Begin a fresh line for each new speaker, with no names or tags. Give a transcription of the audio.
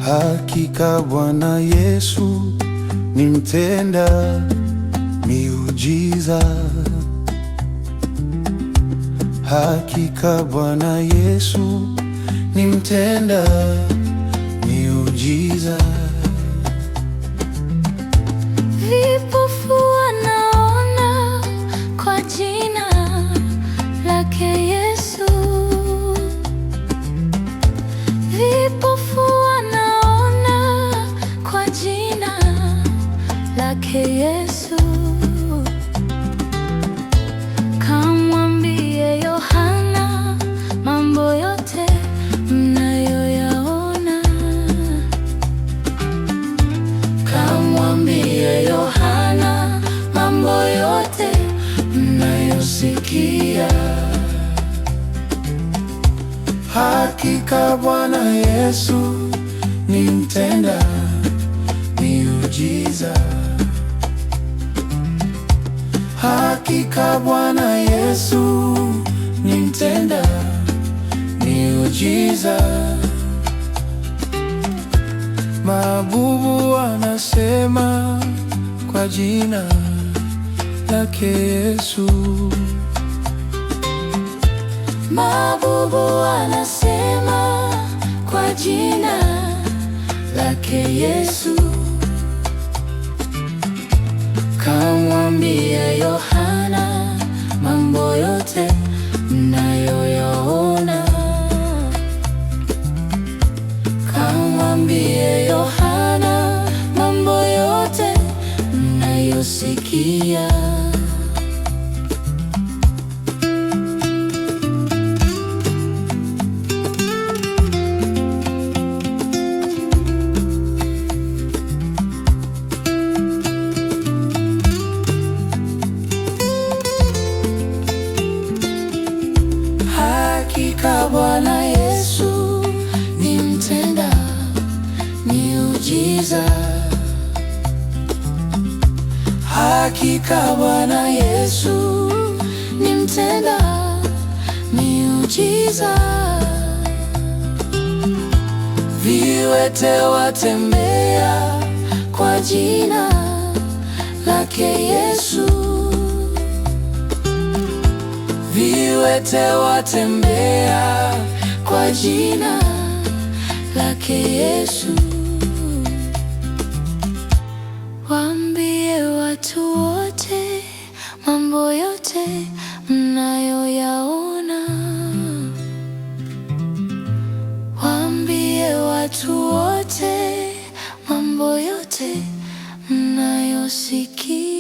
Hakika Bwana Yesu ni mtenda miujiza. Hakika Bwana Yesu ni mtenda miujiza.
Vipofu wanaona kwa jina lake Yesu. Vipofu wanaona kwa jina lake Yesu. Kamwambie Yohana mambo yote mnayoyaona. Kamwambie Yohana mambo yote mnayosikia.
Hakika Bwana Yesu ni mtenda miujiza. Hakika Bwana Yesu ni mtenda miujiza. Mabubu wanasema kwa jina lake Yesu.
Mabubu wanasema kwa jina lake Yesu. Kamwambie Yohana mambo yote mnayoyaona. Kamwambie Yohana mambo yote mnayosikia. Hakika Bwana Yesu ni mtenda miujiza. Hakika Bwana Yesu ni mtenda miujiza. Viwete watembea kwa jina lake Yesu. Viwete watembea kwa jina lake Yesu. Waambie watu wote mambo yote mnayoyaona. Waambie watu wote mambo yote mnayosikia.